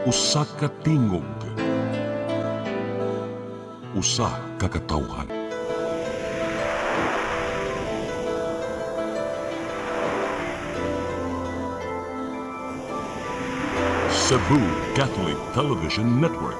Usa ka tingog, usa ka katawhan. Cebu Catholic Television Network.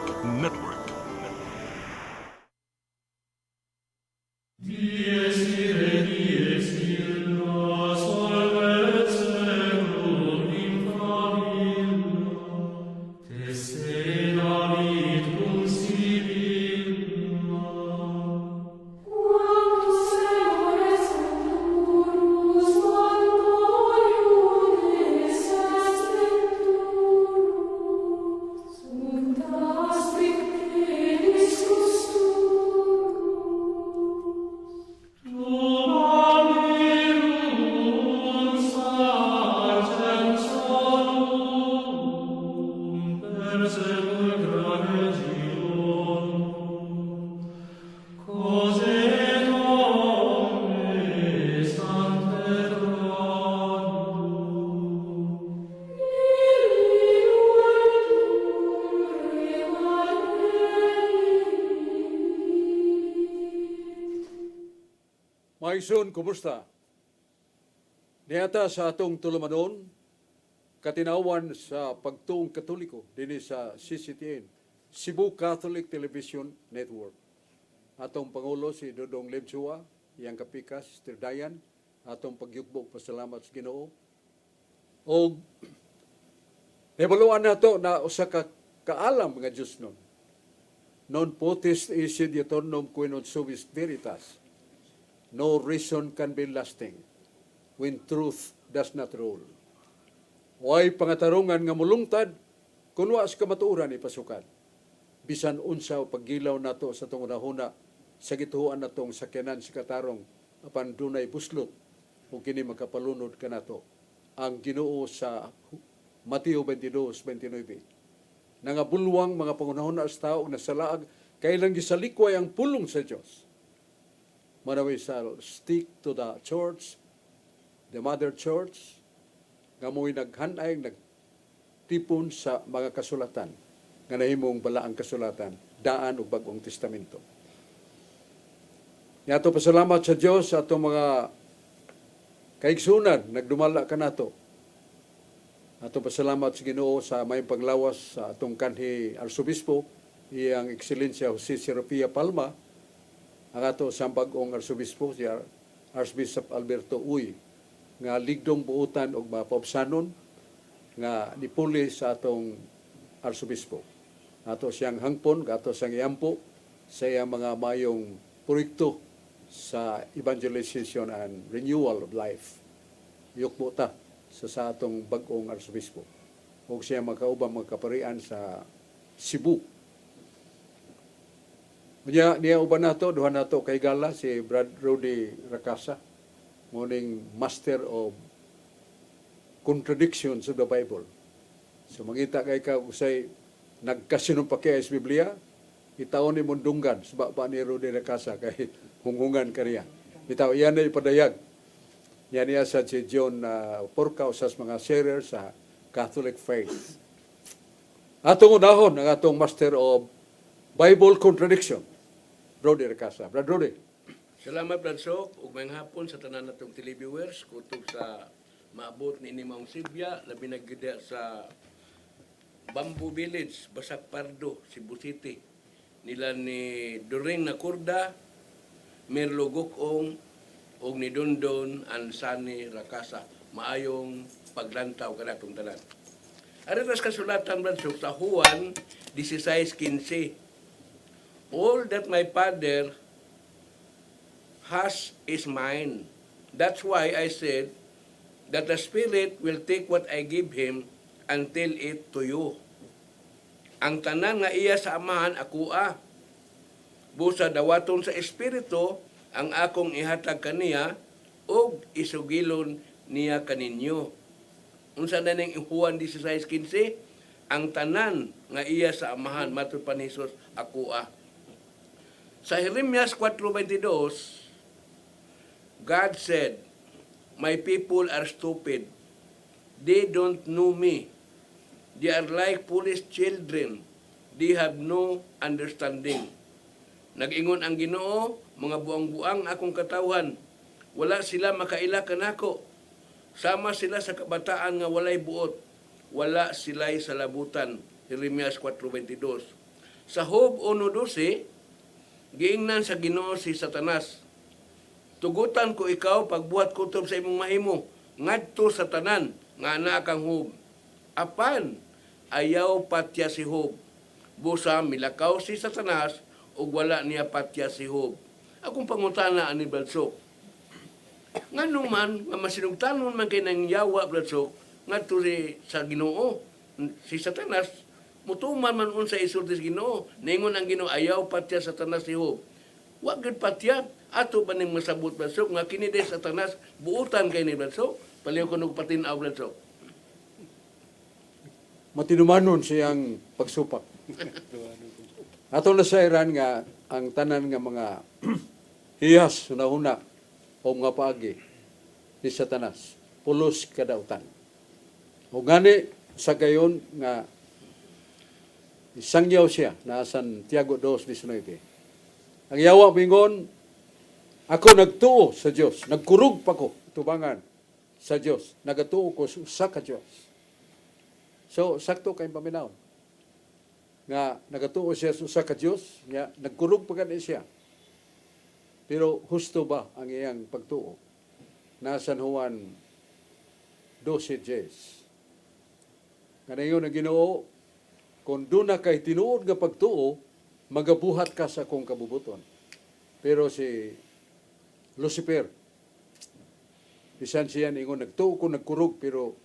Maigsoon, kumusta? Niyata sa atong tulumanon, katinawan sa pagtuong katoliko dinhi sa CCTN, Cebu Catholic Television Network. Atong Pangulo si Dodong Lebsua, iyang kapikas, Sister Dayan, atong pagyukbog pasalamat sa Ginoo. O ebaluan nato na usa ka kaalam nga Dios nun. Non potest esse diuturnum qui non subis veritas. No reason can be lasting when truth does not rule. Way pangatarungan nga mulungtad kung waas kamatuoran ni pasukan. Bisan unsa paggilaw nato sa tong unahuna sa gituhuan natong sakyanan sa katarong apan dunay buslot kung kini makapalunod kanato. Ang Ginoo sa Mateo 22:29. Nangabulwang mga pangunahuna sa tao na salaag kailang gisalikway ang pulong sa Dios. Manaway shall stick to the church, the mother church, nga mo'y naghanay, nagtipon sa mga kasulatan, nga nahimong balaang kasulatan, daan o bagong testamento. Yato pasalamat sa Diyos sa atong mga kaigsunan, nagdumala ka nato. Atong pasalamat sa Ginoo sa may paglawas sa atong kanhi Arsobispo, iyang Ekselensya Jose Serapia Palma, ang ato sa bagong Arsobispo, si Archbishop Alberto Uy, nga ligdong buutan og mapabsanon nga nipuli sa atong Arsobispo. Ato siyang hangpon, ato siyang iampo sa iyang mga mayong proyekto sa evangelization and renewal of life. Yukbo ta sa atong bagong Arsobispo. O siya magkaubang magkaparian sa Cebu. Niya uban nato, duha nato kay gala si Brad Rudy Racasa, morning master of contradictions of the Bible. So mangita kay ka usay nagkasinumpa sa Biblia, itaon ni mundunggan sa ba ni Rudy Racasa kay hungungan kaniya. Bitaw iyan ay padayag. Yan niya sa si John Porca usas mga sharer sa Catholic faith. Atong unahon ang atong master of Bible contradiction. Rudy Racasa. Brad Rudy. Salamat, Brad Sok. Ug mayang hapon sa tanan natong televiewers. Kutog sa maabot ni Inimang Sibya, labi naggida sa Bamboo Village, Basak Pardo, Cebu City. Nila ni Doring Nakurda, Merlo Gokong, ug ni Dondon Ansani Racasa. Maayong paglantaw kanatong tanan. Aritas kasulatan, Brad Sok, sa Juan 16:15. All that my Father has is mine. That's why I said that the Spirit will take what I give Him and tell it to you. Ang tanan nga iya sa Amahan, akuha. Busa dawaton sa Espiritu, ang akong ihatag kaniya, o isugilon niya kaninyo. Unsa na ning Juan 16:15, ang tanan nga iya sa Amahan, matud pa ni Jesus, akuha. Sa Jeremias 4:22, God said, "My people are stupid. They don't know me. They are like foolish children. They have no understanding. Nag-ingon ang Ginoo, mga buang-buang akong katawhan. Wala sila makaila kanako. Sama sila sa kabataan nga walay buot. Wala sila'y salabutan. Jeremias 4:22. Sa Job 1:12, giingnan sa Ginoo si Satanas. Tugutan ko ikaw pagbuhat kutob sa imong mahimo. Ngadto sa tanan nga anak kang Job. Apan ayaw patya si Job. Busa milakaw si Satanas ug wala niya patya si Job. Akong pangutana ani Balsok. Ngano man nga masinugtanon man kay nang yawa Balsok ngadto sa Ginoo si Satanas mutuman man unsa isulti sa Ginoo. Ningon ang Ginoo ayaw patya Satanas si Job. Wa gid patya ato ba ning masabot Balsok nga kini de Satanas buutan kay ni Balsok. Paliw ko nung patinaw Balsok. Matinumanon siyang pagsupak. Ato na sa Iran nga ang tanan nga mga hiyas hunahuna o mga paagi ni Satanas pulos kadautan. O gani sa gayon nga isangyaw siya na Santiago 2:19. Ang yawa bingon, ako nagtuo sa Dios, nagkurog pa ko tubangan sa Dios, nagatuo ko sa ka Dios. So sakto kay paminaw nga nagatuo siya sa ka Dios, nga nagkurog pa gani siya. Pero husto ba ang iyang pagtuo? Na San Juan 12:10. Kanayon ang Ginoo, kung doon na kay tinuod nga pagtuo, magabuhat ka sa akong kabubuton. Pero si Lucifer, bisan siya ingon nagtuo ko nagkurog, pero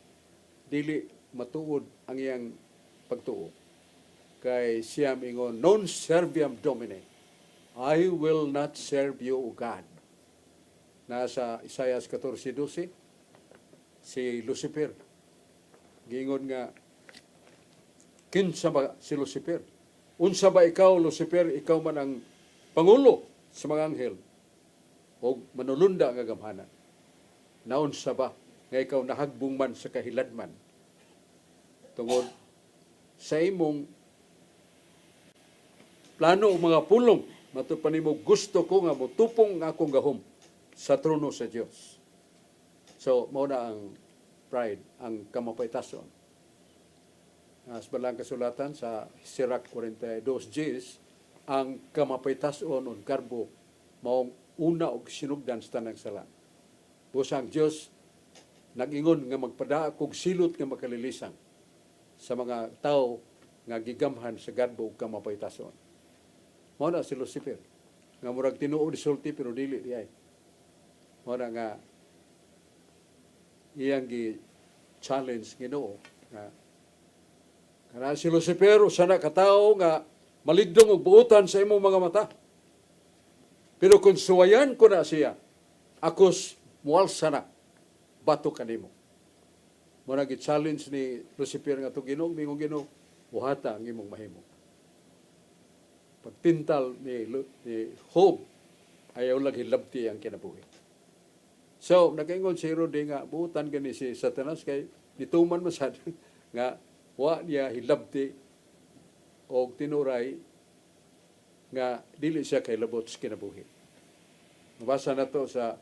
dili matuod ang iyang pagtuo. Kay siya ingon, non serviam Domine. I will not serve you, O God. Nasa Isaiah 14:12, si Lucifer. Gingon nga, kinsa ba si Lucifer? Unsa ba ikaw, Lucifer, ikaw man ang pangulo sa mga anghel o manulunda nga gamhanan. Naunsa ba nga ikaw nahagbong man sa kahiladman tungod sa imong plano o mga pulong matupan nimo gusto ko nga motupong nga akong gahom sa trono sa Dios. So mao na ang pride, ang kamapaytason. As balang kasulatan sa Sirach 42:10, ang kamapaytason on karbo maong una og sinugdan sa tanang sala. Busang Dios nag-ingon nga magpadaa kog silot nga makalilisang sa mga tao nga gigamhan sa gadbo ug kamapaytason. Mao na si Lucifer nga murag tinuod isulti pero dili di ay. Mao na nga iyang gi-challenge Ginoo nga kana si Lucifer sana ka tawo nga maligdong og buutan sa imong mga mata. Pero kung suwayan ko na siya, akos mualsa na bato kanimo. Mao na gi-challenge ni Lucifer nga to Ginoo, mingong Ginoo, buhata ang imong mahimo. Pagtintal ni Job, ayaw lang hilabti ang kinabuhi. So, nag-ingon si Herode nga, buutan gani si Satanas kay nituman masad nga wa niya hilabti o tinuray nga dili siya kay labot sa kinabuhi. Mabasa na to sa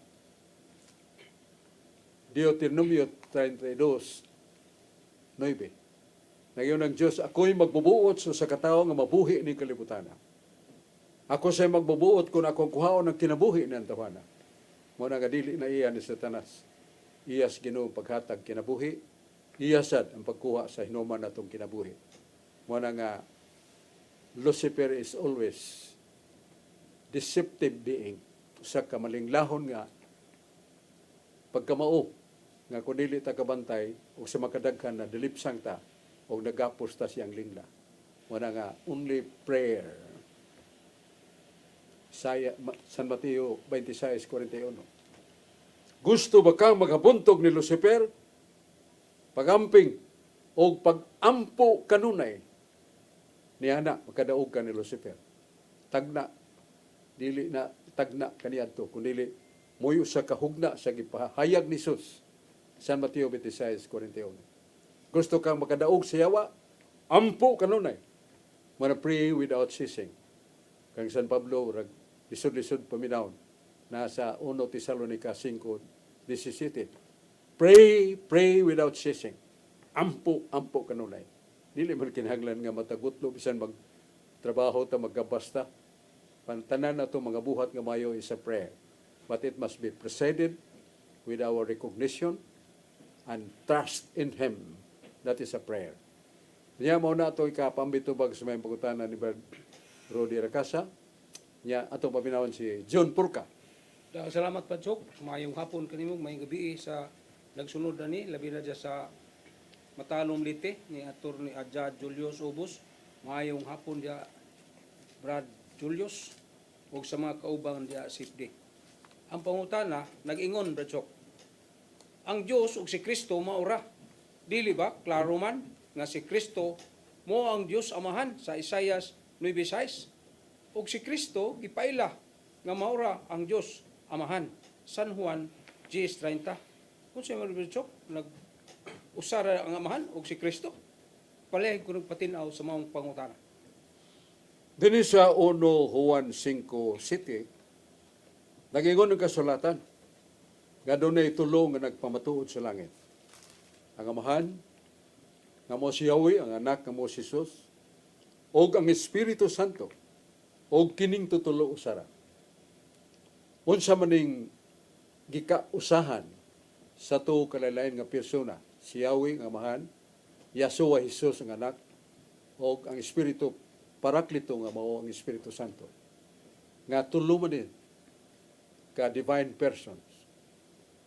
Deuteronomio 32:9. Nagyon ng Diyos, ako'y magbubuot sa katao nga mabuhi ni kalibutan. Ako sa'y magbubuot kung akong kuhaon ng kinabuhi ng tawana. Muna nga dili na iya ni Satanas. Iyas Ginoo paghatag kinabuhi, iyasad ang pagkuha sa hinuman natong kinabuhi. Muna nga Lucifer is always deceptive being. Usa ka malinglahon nga pagkamao nga kung dili ta kabantay o sa makadaghan na dilipsang ta o nagapos ta siyang lingla. Muna nga only prayer. San Mateo 26:41. Gusto ba kang maghabuntog ni Lucifer? Pagamping o pagampo kanunay niya na makadaog ka ni Lucifer. Tagna, dili na tagna kaniadto, kundi muyo sa kahugna sa gipahayag ni Jesus. San Mateo 26:41. Gusto kang makadaog sa yawa? Ampo kanunay. Mana pray without ceasing. Kang San Pablo, lisod-lisod paminaw, nasa 1 Tesalonica 5:17. Pray without ceasing. Ampo kanunay. Dili man kinahanglan nga matagutlo bisan magtrabaho ta magkabasta. Pantanan na to mga buhat nga mayo is a prayer. But it must be preceded with our recognition and trust in Him. That is a prayer. Niya mo na ito ikapambitubag sa may pagkutanan ni Brad Rodi Racasa. Niya atong paminawan si John Purka. Salamat pa, Chok. Mayong hapon kanimo, mayong gabi sa nagsunod na ni, labi na dyan sa matalong lite ni Ator ni Adja Julius Ubos. Mayong hapon dyan, Brad Julius, o sa mga kaubang dyan sipdi. Ang pangutana, nag-ingon, Brad Chok. Ang Diyos o si Kristo maura. Dili ba, klaro man, nga si Kristo mo ang Diyos amahan sa Isaias 9:6. O si Kristo, gipaila nga maura ang Diyos amahan. San Juan 10:30. Kung siya Chok, nag-usara ang amahan o si Kristo, palihig ko nagpatinaw sa mga pangutana. Dini sa 1 Juan 5:7, nagingon ng kasulatan, nga doon ay tulong nga nagpamatuod sa langit. Ang amahan, nga mo si Yahweh, ang anak nga mo si Jesus, o ang Espiritu Santo, o kining tutulo usara. Unsa maning gikausahan sa to kalalain nga persona, si Yahweh ang amahan, Yahshua Jesus ang anak, o ang Espiritu Paraklito nga mao ang Espiritu Santo. Nga tulo man din ka divine persons.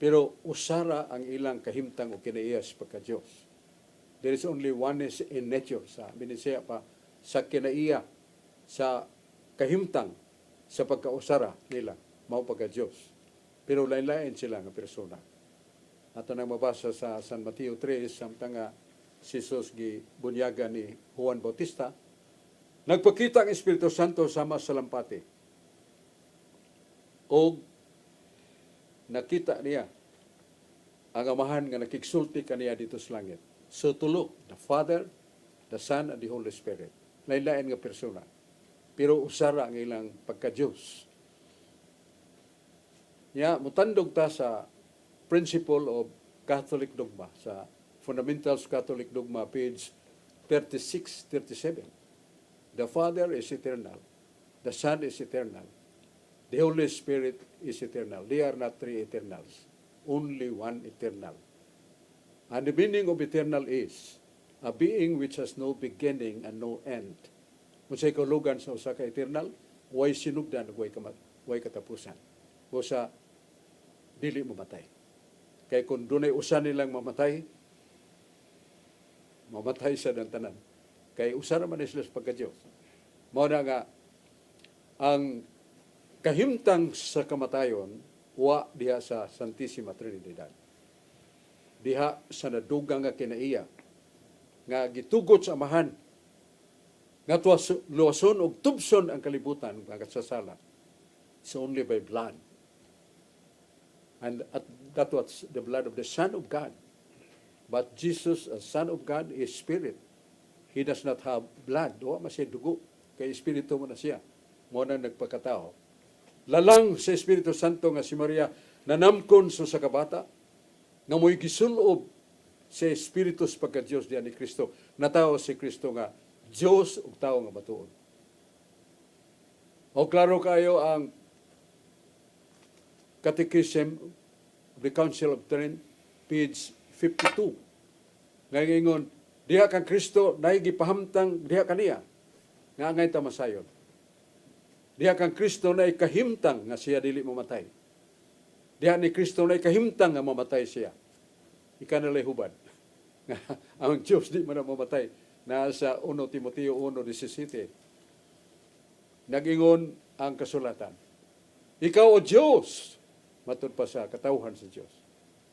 Pero usara ang ilang kahimtang o kinaiyas pagka-Diyos. There is only oneness in nature sa binisaya pa sa kinaiya, sa kahimtang, sa pagkausara nila, mao pagka-Diyos. Pero lain-lain sila nga persona. Ato nang mabasa sa San Mateo 3, samtang nga si Jesus gibunyaga ni Juan Bautista, nagpakita ang Espiritu Santo sama sa lampati. O nakita niya ang amahan nga nakigsulti kaniya dito sa langit. So tulo, the Father, the Son, and the Holy Spirit. Lain-lain nga persona. Pero usara ang ilang pagka-Diyos. Mutandog ta sa Principle of Catholic Dogma, sa Fundamentals Catholic Dogma, page 36-37. The Father is eternal. The Son is eternal. The Holy Spirit is eternal. They are not three eternals. Only one eternal. And the meaning of eternal is a being which has no beginning and no end. Kung sa ikulugan sa usa ka eternal, way sinugdan, way katapusan. O sa dili mamatay. Kaya kung dunay usa nilang mamatay sa dantanan. Kaya usa naman sila sa pagka-Diyos. Mao na nga, ang kahimtang sa kamatayon, wa diha sa Santissima Trinidad. Diha sa nadugang nga kinaiya, nga gitugot sa amahan, nga luwason og tubson ang kalibutan, nga kasasala. It's only by blood. And that was the blood of the Son of God. But Jesus, as Son of God, is Spirit. He does not have blood. Wa masya dugo. Kay Espiritu mo na siya. Mo na nagpakatao. Lalang sa Espiritu Santo nga si Maria nanamkon sa kabata, nga mo'y gisulob sa Espiritu sa pagka-Diyos diyan ni Kristo. Natao si Kristo nga Diyos ug tao nga matuod. O klaro kayo ang Catechism of the Council of Trent, page 52. Ngayon, diha kang Kristo, naay gipahamtang diha kaniya, nga angay tamasayon. Diha kang Kristo na ikahimtang nga siya dili mamatay. Diha ni Kristo na ikahimtang nga mamatay siya. Ika nalay hubad. Ang Diyos di man mamatay. Nasa 1 Timoteo 1:17. Nag-ingon ang kasulatan. Ikaw o Diyos, matod pa sa katawhan sa Diyos.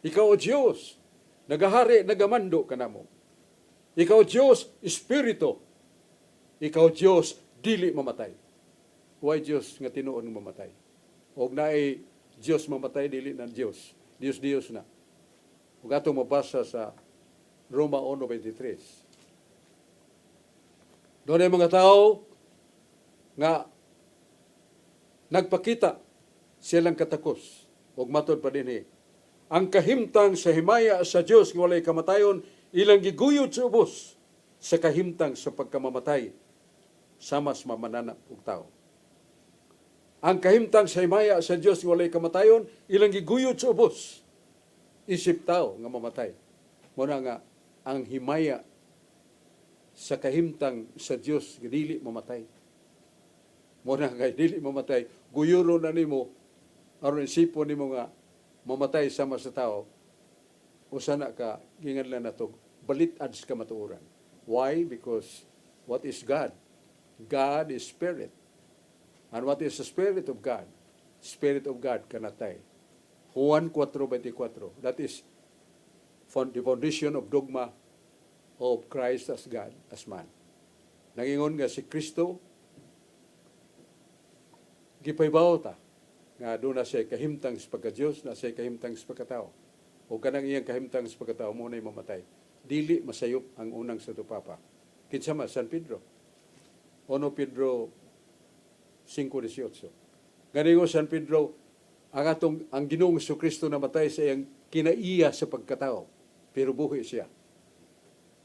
Ikaw o Diyos, nagahari, nagamando ka namo. Ikaw o Diyos, Espiritu. Ikaw o Diyos, dili mamatay. Why Diyos nga tinuon mamatay? Og naay Diyos mamatay, dili ng Diyos. Diyos na. Ug atong mabasa sa Roma 1:23. Doon ay mga tao nga nagpakita silang katakos ug matod pa dinhi. Ang kahimtang sa himaya sa Dios nga walay kamatayon ilang giguyod sa ubos sa kahimtang sa pagkamamatay sama sa mamananap og tao. Ang kahimtang sa himaya sa Dios nga walay kamatayon ilang giguyod sa ubos isip tao nga mamatay. Muna nga ang himaya sa kahimtang sa Dios nga dili mamatay. Muna nga dili mamatay, guyuro na nimo aron isipon nimo nga mamatay sama sa tao. Usa na ka ginganlan nato balit ads ka matuoran. Why? Because what is God? God is spirit. And what is the spirit of God? Spirit of God kanatay. Juan 4:24. That is the foundation of dogma of Christ as God, as man. Nangingon nga si Kristo, gipaybaw ta, nga doon na siya kahimtang sa pagka-Diyos, na siya kahimtang sa pagkatao. O kanang iyang kahimtang sa pagkatao, muna mamatay. Dili masayop ang unang sa tupapa. Kinsa man, San Pedro. 1 Pedro 5:18. Ganingo San Pedro, ang Ginoong Kristo namatay sa iyang kinaiya sa pagkatao, pero buhi siya.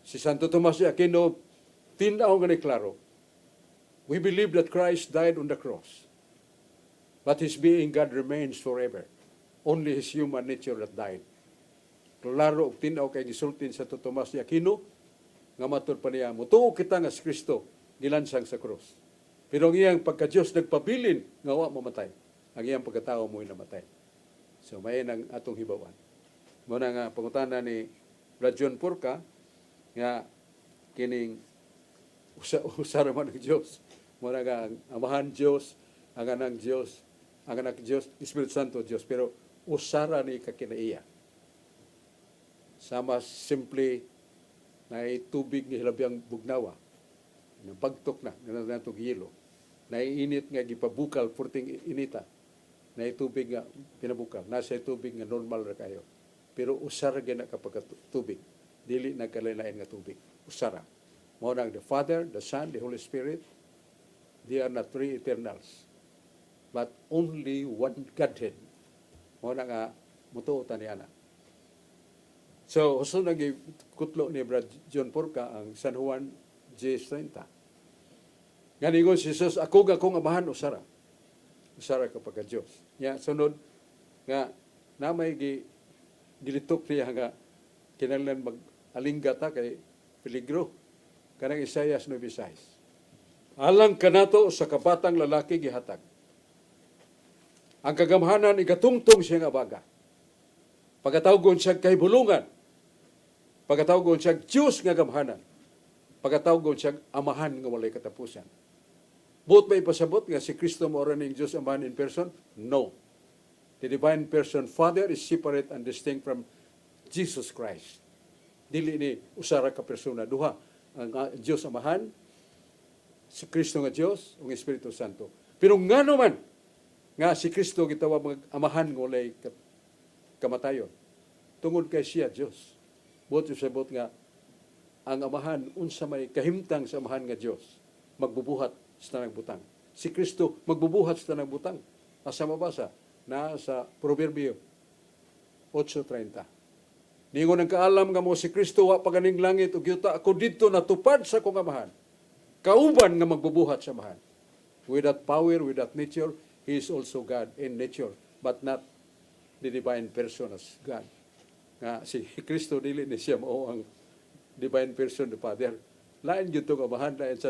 Si Santo Tomas de Aquino, tinaw nga ni klaro, we believe that Christ died on the cross, but His being God remains forever. Only His human nature that died. Klaro og tinaw kay gisultin sa Santo Tomas de Aquino, nga matud pa niya, mutuo kita nga si Kristo, gilansang sa cross. Pero ang iyang pagka-Diyos nagpabilin, nga wa mamatay. Ang iyang pagkatao mo'y namatay. So, may nang atong hibawan. Muna nga, pangutana ni Brad John Purka, nga kining usara man ng Diyos. Muna nga, ang amahan Diyos, ang anang Diyos, ang anak Diyos, Espiritu Santo Diyos. Pero usara ni kakinaiya. Sama simple na tubig ni hilabyang bugnawa. Nabagtok na, nanatog hilo. Naiinit nga gipabukal, purting inita. Na tubig nga pinabukal. Nasa tubig nga normal ra kayo. Pero usara gina kapag tubig. Dili nagkalain-lain nga tubig. Usara. Mao nang the Father, the Son, the Holy Spirit, they are not three eternals. But only one Godhead. Mao na nga mutuo ta niana. So, husto nang kutlo ni Brad John Purka ang San Juan J.30. Ganingon si Jesus, akong amahan usara. Usara kapag Diyos. Ya, sunod nga namay gilitok niya nga kinahanglan mag-alingga ta kay peligro. Kanang Isaias 9:6. Alang kanato sa kabatang lalaki gihatag. Ang kagamhanan igatungtong siya nga baga. Pagkatawgon siya kay bulungan. Pagkatawgon siya Diyos nga gamhanan. Pagkatawgon siya amahan nga walay katapusan. Buot ba ipasabot nga si Kristo mo rin ng Diyos amahan in person? No. The divine person, Father, is separate and distinct from Jesus Christ. Dili ni usara ka persona. Duha, ang Diyos amahan, si Kristo nga Diyos, ang Espiritu Santo. Pero nga naman, nga si Kristo gitawa mga amahan nga walay kamatayon. Tungod kay siya, Diyos. Buot ipasabot nga, ang amahan, unsa may kahimtang sa amahan nga Diyos, magbubuhat sa tanang butang. Si Kristo magbubuhat sa tanang butang. Asa mabasa? Na sa Proverbio 8:30. Ningon ang kaalam nga mo si Kristo wa paganing langit ug yuta ako didto natupad sa akong amahan. Kauban nga magbubuhat sa amahan. With that power, with that nature, He is also God in nature, but not the divine person as God. Nga si Kristo dili ni siya mao ang divine person, the Father. Lain yun itong amahan, lain sa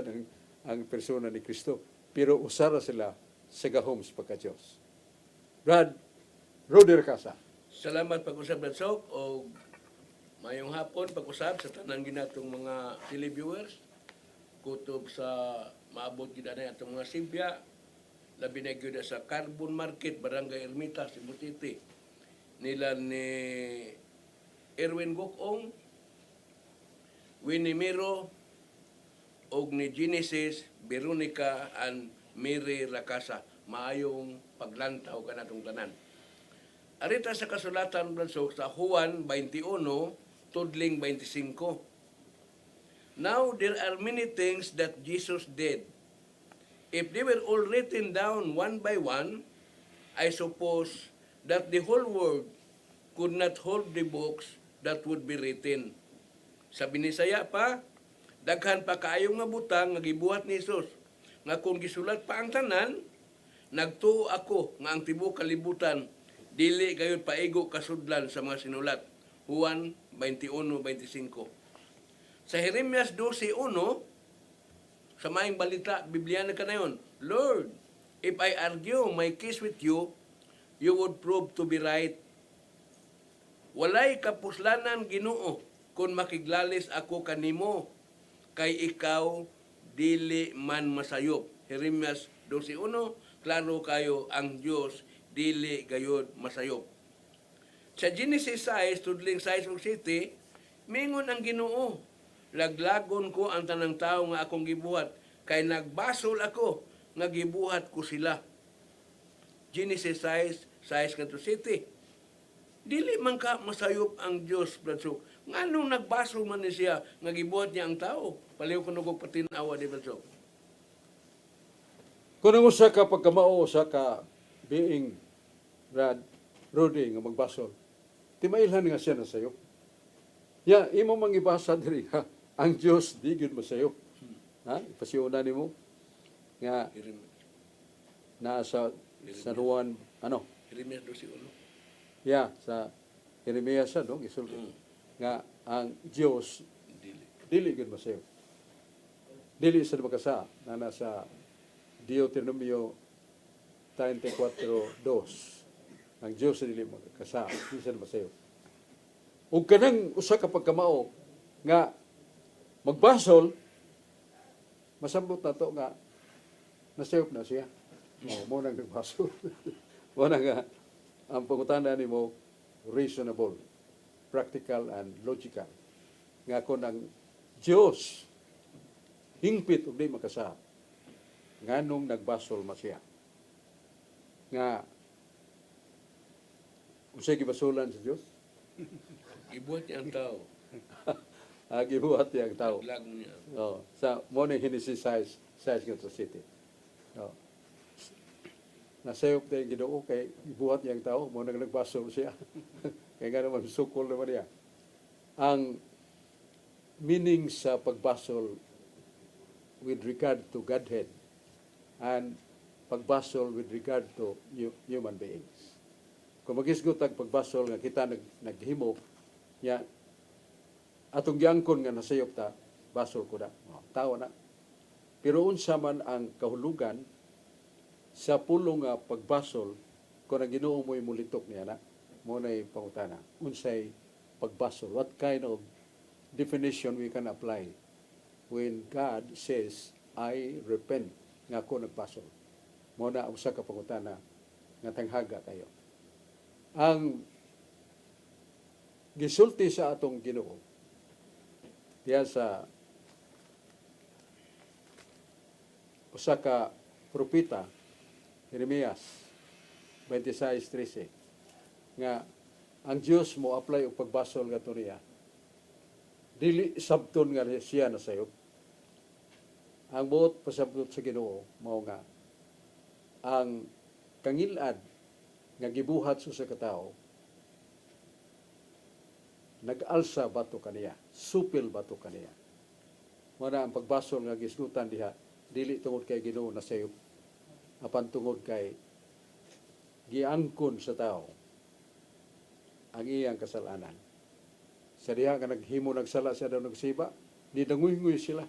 ang persona ni Kristo. Pero usara sila sa gahom sa pagka-Diyos. Brad, Roder Casa. Salamat pag-usap ng Sok o mayong hapon pag-usap sa tanang ginatong mga televiewers. Kutob sa maabot gina na itong mga Sibya. Labi na gyud sa Carbon Market, Barangay Ermita, Cebu City. Nila ni Erwin Gokong, Winnie Miro, og ni Genesis, Veronica, and Mary Lacasa. Maayong paglantaw ka natong tanan. Arita sa kasulatan Bransok sa Juan 21, Tudling 25. Now there are many things that Jesus did. If they were all written down one by one, I suppose that the whole world could not hold the books that would be written. Sa binisaya pa, daghan pa kaayong nga butang nga gibuhat ni Jesus. Nga kung gisulat pa ang tanan, nagtuo ako nga ang tibuok kalibutan dili gayud paigo kasudlan sa mga sinulat. Juan 21:25. Sa Jeremias 12:1, sa maing balita, Biblia na kanayon, Lord, if I argue my case with you, you would prove to be right. Walay kapuslanan Ginoo kung makiglalis ako kanimo, kay ikaw dili man masayop. Jeremias 12:1, klaro kayo ang Dios dili gayud masayop. Sa Genesis 6, tudling 6 ug 7, mingon ang Ginoo, laglagon ko ang tanang tao nga akong gibuhat, kay nagbasol ako nga gibuhat ko sila. Genesis 6:6-7. Dili man ka masayop ang Dios, Bradsok. Nganong nagbasol man ni siya nga gibuhat niya ang tao? Paliw ko nung patinawa di Bradsok. Kung ang usa ka pagkamao sa ka being Rudy nga magbasol, timailhan nga siya na sayo. Ya, imo mangibasa diri ha. Ang Dios di gyud masayo. Ha? Ipasiuna nimo nga nasa San Juan Jeremias 12:1. ya sa Jeremias no gisulti nga ang Dios dili gyud masayo. Dili sa makasa na nasa Deuteronomio 34:2. Ang Dios dili makasa, di sa masayo. Ug kanang usa ka pagkamao nga magbasol, masambot na to nga nasayop na siya. Mo nang nagbasol. Mo na nga ang pangutana nimo reasonable, practical and logical. Nga kon ang Dios hingpit ug di makasa, nganong nagbasol man siya. Nga unsay gibasulan sa Dios? Gibuhat niya ang tao. Gibuhat niya ang tao. Laglagon niya. Sa mo ni Genesis 6 nga city. Nasayop tayo Ginoo kay gibuhat niya ang tao, mo nang nagbasol siya. Kaya nga naman sukol naman niya. Ang meaning sa pagbasol with regard to Godhead and pagbasol with regard to human beings. Kung magisgot ang pagbasol nga kita naghimo ya atong giangkon nga nasayop ta, basol ko na. Tawa na. Pero unsa man ang kahulugan sa pulong nga pagbasol kung ang Ginoo mo'y mulitok niya na, mo na'y pangutana. Unsay pagbasol? What kind of definition we can apply when God says, I repent nga ako nagbasol? Mo na usa ka pangutana nga tanghaga kayo. Ang gisulti sa atong Ginoo diya sa usa ka propeta Jeremias 26:13 nga ang Dios mo apply og pagbasol ngadto niya dili sabton nga siya na sayop. Ang buot pasabot sa Ginoo mao nga ang kangilad nga gibuhat sa katao nag-alsa bato kaniya, supil bato kaniya. Muna ang pagbasol nga gisgutan diha, dili tungod kay Ginoo na sayop, apan tungod kay giangkon sa tao ang iyang kasalanan. Sa diha nga naghimo nagsala siya daw nagsiba, di nanguy-nguy sila.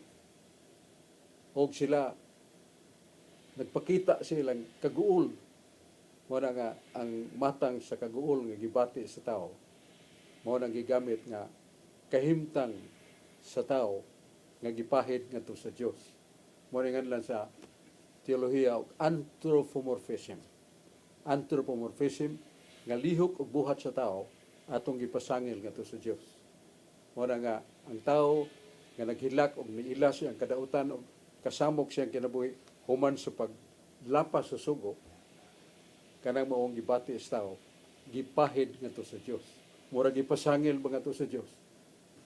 Og sila nagpakita silang kaguol. Muna nga ang matang sa kaguol nga gibati sa tao mao nang gigamit nga kahimtang sa tao nga gipahid ngadto sa Dios. Mao nga lang sa teolohiya og anthropomorphism. Anthropomorphism nga lihok og buhat sa tao atong gipasangil ngadto sa Dios. Mao nga ang tao nga naghilak og niila siyang kadautan og kasamok siyang kinabuhi human sa paglapas sa sugo kanang maong gibati sa tao gipahid ngadto sa Dios. Murag ipasangil mga to sa Dios.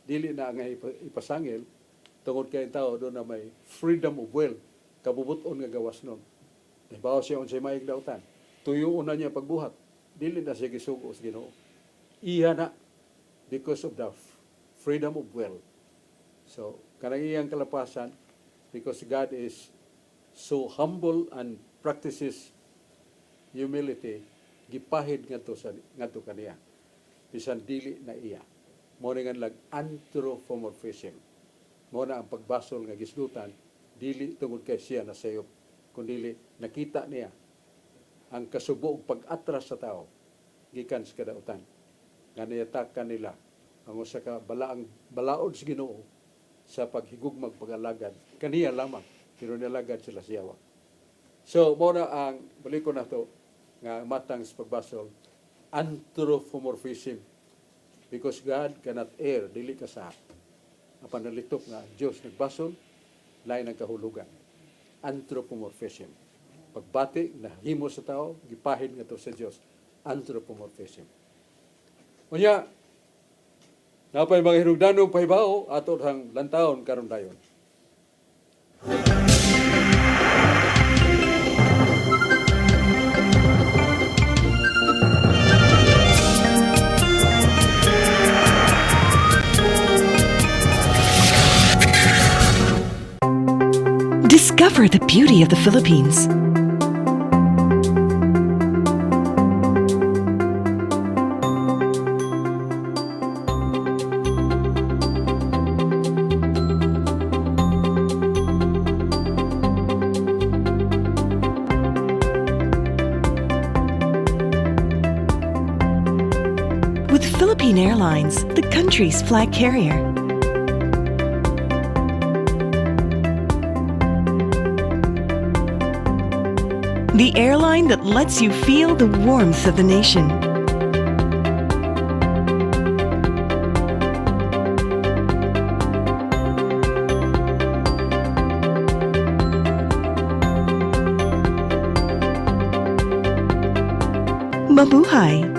Dili na nga ipasangil tungod kay tao doon na may freedom of will, kabubuton nga gawas nun. Nahibaw siya unsay maig dautan. Tuyuon na niya pagbuhat. Dili na siya gisugo sa Ginoo. Iya na because of the freedom of will. So, kanang iyang kalapasan, because God is so humble and practices humility, gipahid ngadto kaniya. Bisan dili na iya. Mo nga lag anthropomorphism. Mo na ang pagbasol nga gisdutan, dili tungod kay siya na sayop, kundi nakita niya ang kasubo ug pag-atras sa tao gikan sa kadautan. Nga niyatakan nila ang usa ka balaod sa Ginoo sa paghigugmag pag-alagad. Kaniya lamang, pero nilagad sila siyawa. So, mo na ang balik ko na to nga matang sa pagbasol, anthropomorphism. Because God cannot err, dili ka sa apan nalitok nga Dios nagbasol, lain ang kahulugan. Anthropomorphism. Pagbati na himo sa tao, gipahid nga to sa Dios. Anthropomorphism. Unya, napay mga hinugdanong pahibaw ato ang lantawon karon dayon. Discover the beauty of the Philippines. With Philippine Airlines, the country's flag carrier. The airline that lets you feel the warmth of the nation. Mabuhay!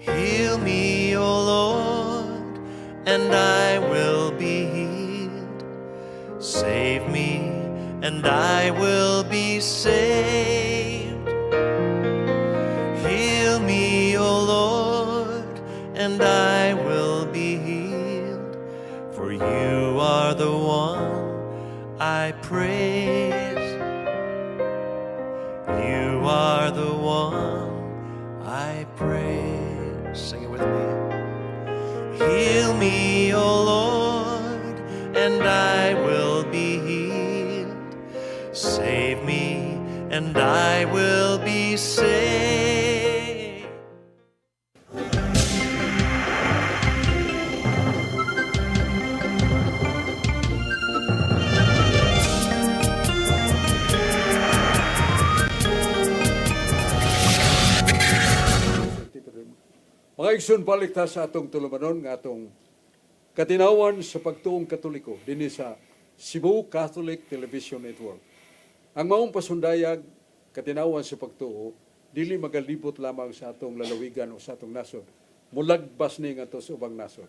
Heal me, O Lord, and I will be healed. Save me, and I will be saved. Heal me, O Lord, and I will be healed. For you are the one I praise. You are the one I praise. Sing it with me. Heal me, O Lord, and I will be healed. Save me, and I will be saved. Mga igsoon, balik ta sa atong tulumanon nga atong katinawan sa pagtuong Katoliko dinhi sa Cebu Catholic Television Network. Ang maong pasundayag katinawan sa pagtuo dili magalibot lamang sa atong lalawigan o sa atong nasod. Mulagbas ni nga to sa ubang nasod.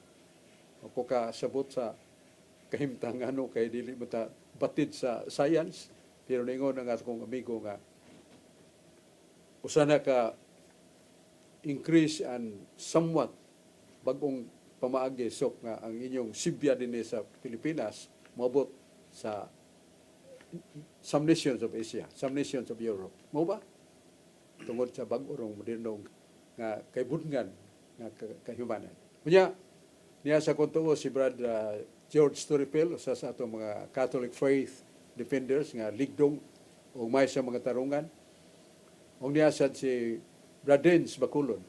Ako kasabot sa kahimtang kay dili mo ta batid sa science, pero ningon ang atong amigo nga usana ka increase and somewhat bagong pamaagi sok nga ang inyong sibya din sa Pilipinas moabot sa some nations of Asia, some nations of Europe. Mo ba? Tungod sa bag-orong modernong nga kaibudngan nga kahimanan. Unya, niya sa kontuo si Brad George Toripel, sa atong mga Catholic faith defenders nga ligdong o may sa mga tarungan. O niya sad si Bradens Bakulon,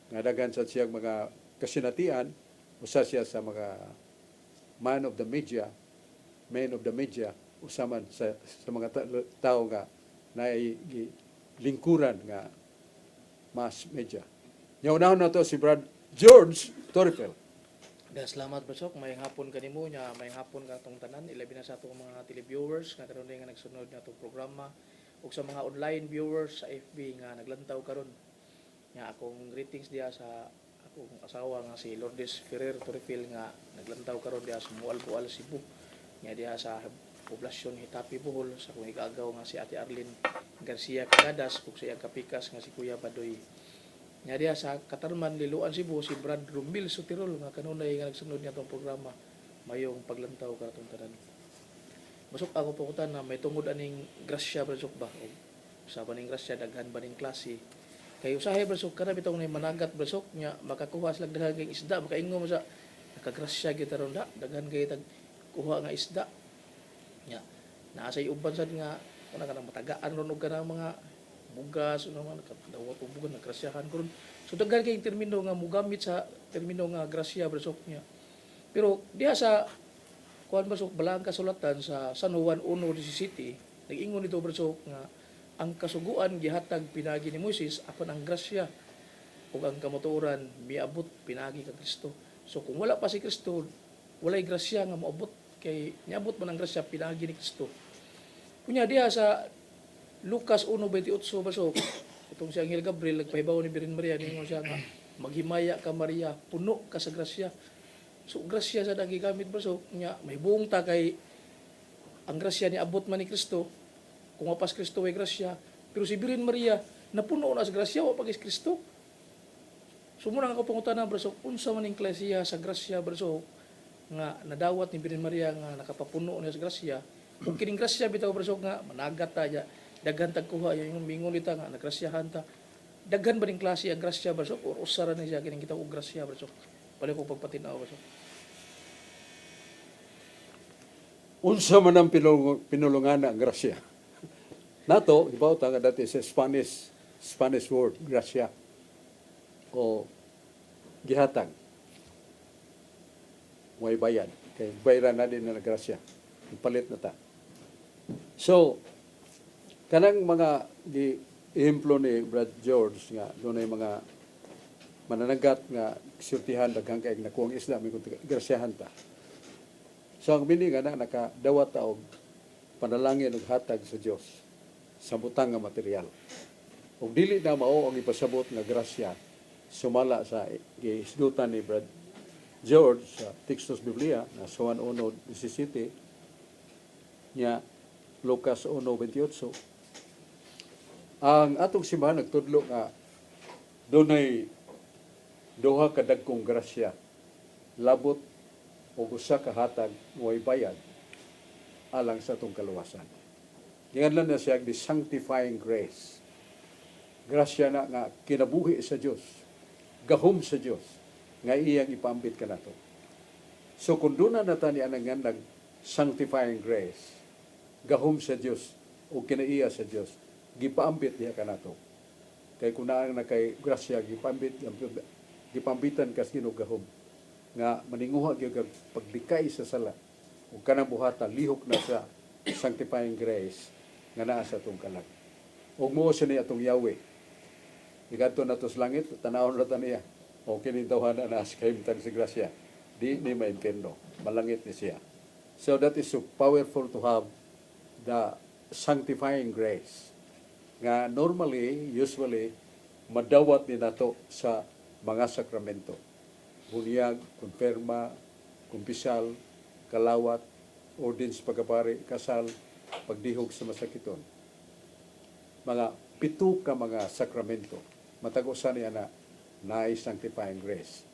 nga daghan sa siyang mga kasinatian, usa siya sa mga men of the media, usaman sa mga tao nga na lingkuran nga mass media. Yaunahon na to si Brad George Torifel. Salamat Brasok, may hapon kanimo nya, may hapon ka tong tanan, ilabi na sa atong mga televiewers nga karon nga nagsunod na atong programa ug sa mga online viewers sa FB nga naglantaw karon. Nya akong greetings diha sa akong asawa nga si Lourdes Ferrer Torrefil nga naglantaw karon diha sa Mualboal, Cebu. Nya diha sa poblasyon Hitapi, Bohol sa akong igaagaw nga si Ate Arlene Garcia Cagadas ug sa iyang kapikas nga si Kuya Badoy. Nya diha sa Katarman, Liloan, Cebu si Brad Romil Sutirol nga kanunay nga nagsunod niya itong programa mayong paglantaw karatong tanan. Masuk ako pangutan na may tungod aning grasya Brasok ba o sa baning grasya daghan baning klase kay usahay Brasok kana bitaw na managat Brasok nya makakuha sila daghan kay isda makaingon mo sa nakagrasya gyud taron da daghan kay tag kuha nga isda nya naa say uban sad nga kana kanang matagaan ron og kanang mga bugas o naman nakadawat og bugas nagrasyahan karon so daghan kay termino nga mogamit sa termino nga grasya Brasok nya pero diha sa kuan Brasok balang kasulatan sa San Juan 1:17 nag-ingon dito Brasok nga ang kasuguan gihatag pinagi ni Moises apan ang grasya ug ang kamoturan miabot pinagi kang Kristo. So kung wala pa si Kristo, walay grasya nga moabot kay niabot man ang grasya pinagi ni Kristo. Kunya diha sa Lucas 1:28 Brasok itong si Anghel Gabriel nagpahibaw ni Birhen Maria ningon siya nga maghimaya ka Maria puno ka sa grasya. So grasya sa dagi gamit Brasok nya may buong ta kay ang grasya ni abot man ni Kristo kung mapas Kristo ay grasya pero si Birhen Maria napuno na sa grasya wa pagis Kristo. So muna ako pangutana Brasok unsa man ning klasiya sa grasya Brasok nga nadawat ni Birhen Maria nga nakapapuno niya sa grasya kung kining grasya bitaw Brasok nga managat ta ya daghan tag kuha yung mingon ita nga nagrasyahan ta daghan ba ning klase ang grasya Brasok or usara na siya kining kita og grasya Brasok pala ko pagpatinaw Brasok. Unsa man ang pinulungan ang grasya. Nato, ibawta nga dati sa Spanish word, grasya, o gihatag. May bayad. Kaya bayaran na din na grasya. Palit na ta. So, kanang mga gi-implo ni Brad George nga, doon ay mga mananagat nga surtihan, daghang kaig nakuha ang isla, may grasyahan ta. So, ang meaning nga na nakadawat ta og panalangin og hatag sa Dios sa butang nga material. Ug dili na mao ang ipasabot nga grasya sumala sa gihisgutan ni Brad George sa Textus Biblia na sa 1:17 nya Lucas 1:28. Ang atong simbahan nagtudlo nga dunay duha ka dagkong grasya labot og usa ka hatag mo'y bayad alang sa atong kaluwasan. Ginganlan na siya the sanctifying grace. Grasya na nga kinabuhi sa Dios, gahom sa Dios nga iyang ipambit kanato. So kung doon na tani anang ngandang sanctifying grace, gahom sa Dios o kinaiya sa Dios, gipaambit diha kanato. Kay kun naa na kay grasya gipambitan kas Ginoo gahom nga maninguha gyud kag paglikay sa sala ug kanang buhatan lihok na sa sanctifying grace nga naa sa atong kalag. Ug mao sa ni atong Yahweh. Igadto na to sa langit, tanawon ra ta niya. O kini tawhana na sa kahimtang sa grasya. Di ni mainterno, malangit ni siya. So that is so powerful to have the sanctifying grace. Nga normally, usually, madawat ni nato sa mga sakramento. Bunyag, konfirma, kumpisal, kalawat, ordins pagkapari, kasal, pagdihog sa masakiton. Mga 7 ka mga sakramento. Matag-usa niya na sanctifying grace.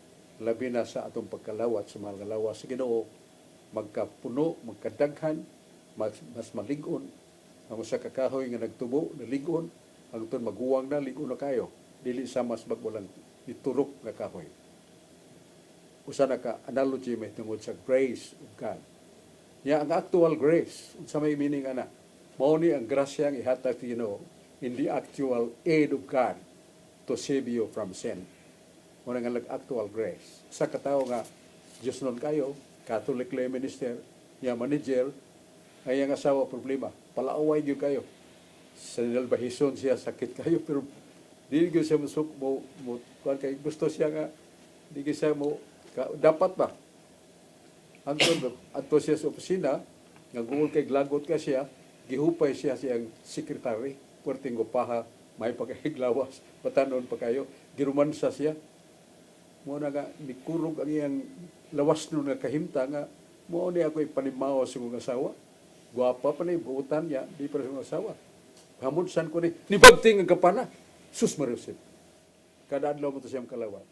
Labi na sa atong pagkalawat sa mga kalawas sa Ginoo, magkapuno, magkadaghan, mas malig-on. Ang usa ka kahoy nga nagtubo, nalig-on, hangtod maguwang na, lig-on na kayo. Dili sa mas magwalang iturok nga kahoy. Usa na ka analogy may tungod sa grace of God. Ya ang actual grace, sa may meaning ana, mao ni ang grasya ang ihatag sa Ginoo in the actual aid of God to save you from sin. Mao nga actual grace. Sa katawo nga Dios non kayo, Catholic lay minister, ya manager, ay ang asawa problema, palaaway gyud kayo. Sa nalbahison siya sakit kayo pero di gyud siya mo kuan kay gusto siya nga di gyud siya mo dapat ba Hangtod adto siya sa opisina, nga guol kay glagot ka siya, gihupay siya siyang sekretary, puwerteng gupaha, may pagkahiglawas, patanon pa kayo, girumansa siya. Mo na nga, nikurog ang iyang lawas nun nga kahimta nga, mo ni ako ipanimawa sa kong asawa. Guwapa pa na buutan niya, di pa rin sa kong asawa. Hamunsan ko ni bagting ang kapana. Sus Mariusip. Kada adlaw mo to siyang kalawat.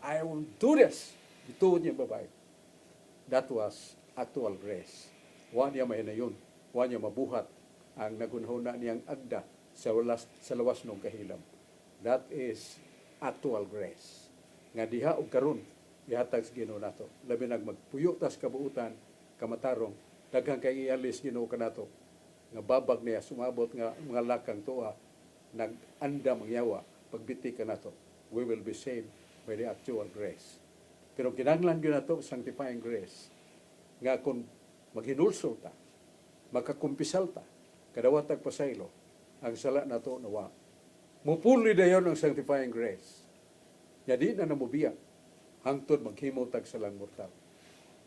I will do this. Ito niya babae. That was actual grace. Wa niya may na yun. Wa niya mabuhat ang nagunhuna niyang agda sa lawas ng kahilam. That is actual grace. Nga diha og karon ihatag sa Ginoo nato. Labi nag magpuyo tas kabuutan, kamatarong, daghang kay ialis Ginoo kanato. Nga babag niya sumabot nga mga lakang tuwa nag-andam ang yawa pagbiti kanato. We will be saved by the actual grace. Pero kinahanglan gyud nato sanctifying grace. Nga kung maghinulsol ta, makakumpisal ta, kadawatag pasaylo, ang sala nato nawa. Mupuli dayon ang sanctifying grace. Ya di na namubiya hangtod maghimo tag salang mortal.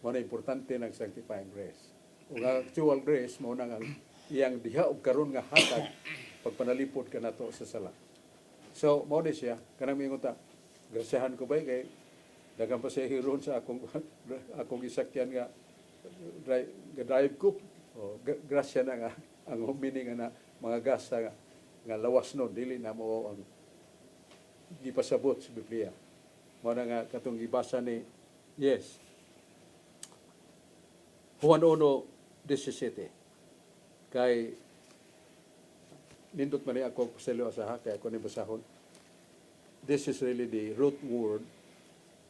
Mao na importante ng sanctifying grace. Ug ang actual grace mao nang ang iyang diha og karon nga hatag pagpanalipod ka nato sa sala. So mao ni siya kanang mingon ta, grasyahan ko ba kay daghang pasahiron sa akong gisakyan nga drive ko. O grasya na nga ang meaning na mga gas nga lawas nun dili na mo ang gipasabot sa Biblia. Mao na nga katong gibasa ni Juan 1:17. Kay nindot man ni ako paselo sa kay ako ni basahon. This is really the root word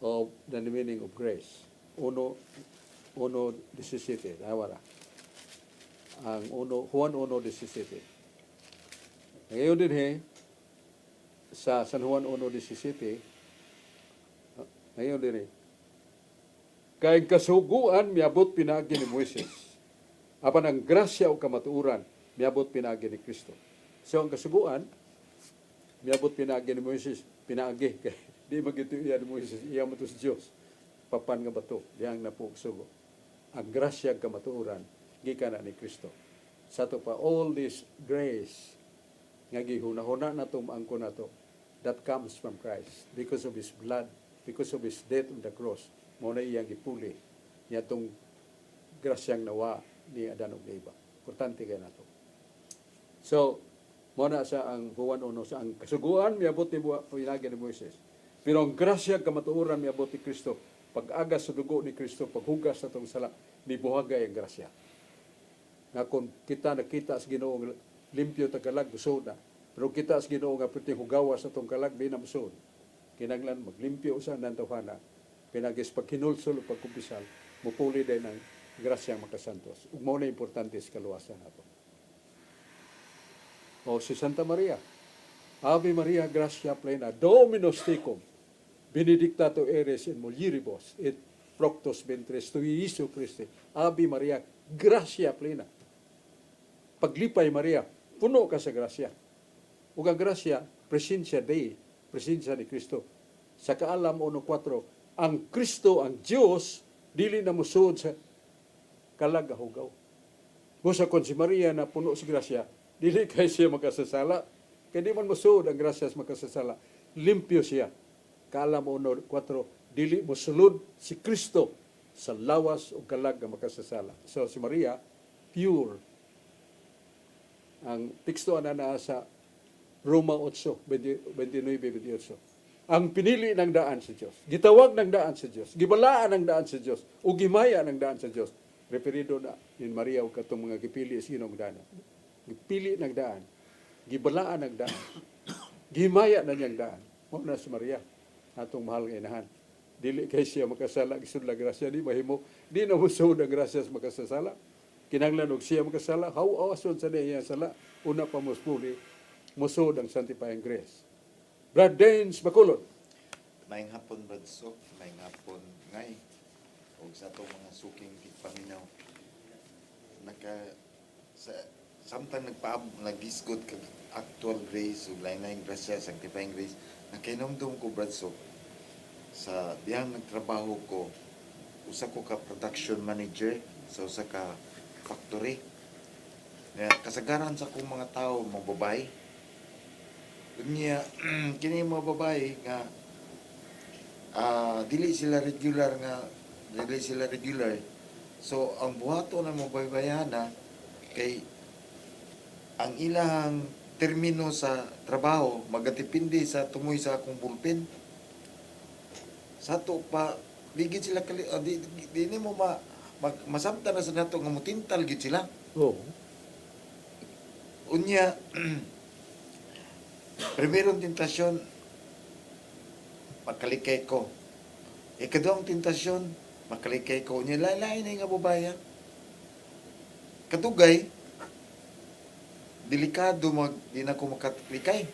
of the meaning of grace. 1:17. Awara. Ang Juan 1:17. Ngayon din sa San Juan 1:17, ngayon din kay kasuguan miabot pinaagi ni Moises. Apan ang grasya o kamatuuran miabot pinaagi ni Kristo. So ang kasuguan miabot pinaagi ni Moises, pinaagi kay di magituya ni Moises, iya mo to sa Dios. Papan nga bato, diyang napugsugo. Ang grasya o kamatuuran gikan na ni Kristo. Sa to pa all this grace nga gihunahuna nato maangko nato that comes from Christ because of His blood, because of His death on the cross. Mao na iyang gipuli niya tong grasyang nawa ni Adan ug Eva. Importante kay nato. So, mao na sa ang Juan 1 sa ang kasuguan miabot ni pinagi ni Moises. Pero ang grasya kamatuoran miabot ni Kristo. Pag-agas sa dugo ni Kristo, paghugas sa tong sala, ni buhagay ang grasya. Nga kung kita nakita sa Ginoo limpyo ta kalag busod na. Pero kita sa Ginoo nga puting hugawas sa tong kalag di na busod. Kinahanglan maglimpyo sa nantawhana. Pinagis paghinulsol o pagkumpisal, mupuli din ng grasyang makasantos. Ug mao na importante sa kaluwasan nato. O si Santa Maria, Ave Maria, gracia plena, Dominus tecum, benedicta tu eres in mulieribus, et fructus ventris tui, Iesu Christi. Ave Maria, gracia plena. Paglipay Maria, puno ka sa grasya. Ug ang grasya, presensya Dei, presensya ni Kristo. Sa kaalam 1:4, ang Kristo, ang Diyos, dili na musod sa kalagahugaw. Gusto kon si Maria na puno sa grasya, dili kay siya makasasala. Kaya di man musod ang grasya sa makasasala. Limpyo siya. Kaalam 1:4, dili musulod si Kristo sa lawas o kalag nga makasasala. So si Maria, pure. Ang teksto na sa Roma 8:29-28. Ang pinili ng daan sa Diyos, gitawag ng daan sa Diyos, gibalaan ng daan sa Diyos, o gimaya ng daan sa Diyos. Referido na ni Maria o katong mga gipili sinong daan. Gipili ng daan, gibalaan ng daan, gimaya na niyang daan. Mao na si Maria, atong mahal nga inahan. Dili kay siya makasala, gisudla grasya, di mahimo, di na musod ang grasya sa makasasala. Kinahanglan og siya makasala, awason sa niya sala, una pa muspuli, musod ang sanctifying grace. Brad Daines Bacolod. Maayong hapon, Brad Sok. Maayong hapon, ngay. O sa itong mga suking paminaw. Sometimes nag-isgot kag actual grace o lain-lain grasya, sanctifying grace. Nakainomdom ko, Brad Sok, sa diyang nagtrabaho ko, usa ko ka production manager sa usa ka factory. Nga kasagaran sa akong mga tao mga babae. Unya kini mga babae nga dili sila regular. So ang buhato ng mga baybayana kay ang ilang termino sa trabaho magatipindi sa tumoy sa akong bulpen. Sa to pa digid sila di ni mo masabta na sa nato nga mutintal gid sila. Oh. Unya primerong tentasyon makalikay ko. Ikaduhang tentasyon makalikay ko. Unya lain-lain na nga babayan. Kadugay delikado di na ko makatlikay.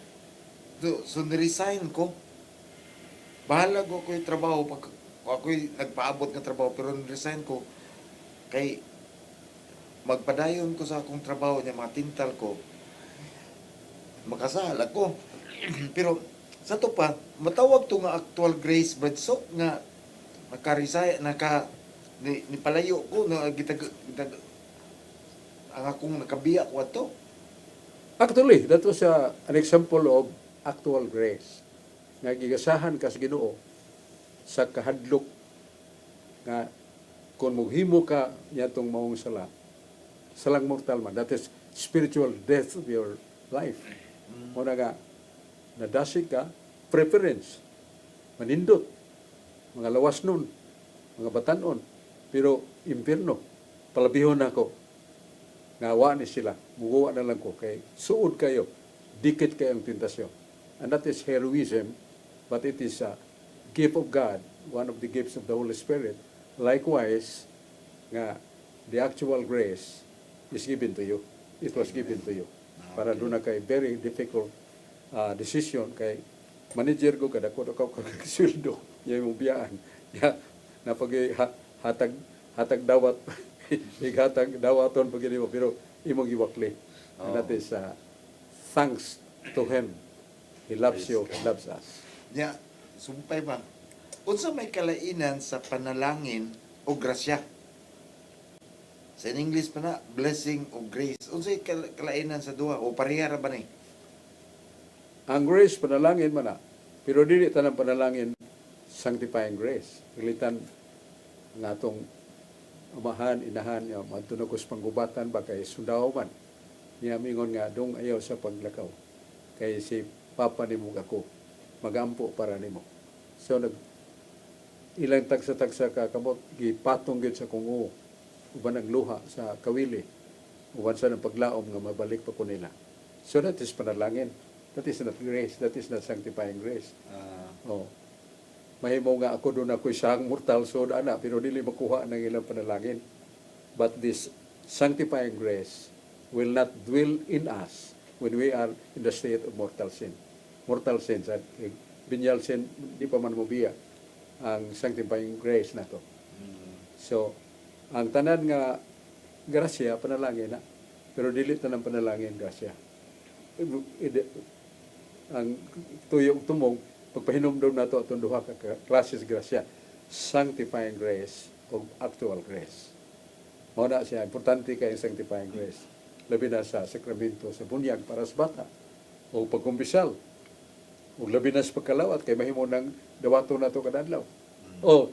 So niresign ko. Bahala ko ako'y trabaho pag ako'y nagpaabot ng trabaho pero niresign ko kay magpadayon ko sa akong trabaho niya mga tintal ko makasal ako. Pero sa to pa matawag to nga actual grace Bradshaw nga nakarisay ni palayo ko na ang akong nakabiya ko ato. Actually, that was an example of actual grace. Nga gigasahan ka sa Ginoo sa kahadlok nga kung mughimo ka yatong maong salang mortal man. That is spiritual death of your life. Muna nga, nadasig ka, preference, manindot, mga lawas nun, mga batanon, pero impierno, palabihon ako, nga wa ni sila, muguwa na lang ko, kay suod kayo, dikit kayong tentasyon. And that is heroism, but it is a gift of God, one of the gifts of the Holy Spirit. Likewise, nga the actual grace is given to you. It was given to you. Para doon na kay very difficult decision kay manager ko kada ko kasuldo niya yung biyaan. Ya napag hatag dawat hatag dawaton pag mo pero imong giwakli. And that is thanks to him. He loves you, he loves us. Nya, sumpay ba? Unsa may kalainan sa panalangin o grasya? Sa in English pa na, blessing o grace. Unsay kalainan sa duha o pareha ra ba ni? Ang grace, panalangin man na. Pero dili tanang panalangin, sanctifying grace. Pilitan nga itong amahan, inahan, matunagos panggubatan ba kay sundaw man. Niya mingon nga, dong ayaw sa paglakaw. Kay si Papa ni mo ako, magampo para nimo. So, ilang tagsa-tagsa ka kamot, gipatong gid sa kungo, uban ang luha sa kawili, uban sa ng paglaom nga mabalik pa ko nila. So that is panalangin. That is not grace. That is not sanctifying grace. Mahimo nga ako doon ako'y siyang mortal so ana, pero dili makuha ng ilang panalangin. But this sanctifying grace will not dwell in us when we are in the state of mortal sin. Mortal sins at binyal sin, di pa man mobiya ang sanctifying grace na to. So, ang tanan nga grasya, panalangin na. Pero dili tanang panalangin grasya. Ang tuyong tumong, pagpahinom daw na ito atong duha ka klases grasya. Sanctifying grace o actual grace. Mauna siya, importante kay sanctifying grace. Labi na sa sakramento sa bunyag para sa bata. O pagkumbisal. O labi na sa pagkalawat kay mahimo ng dawato na ito kadadlaw. O,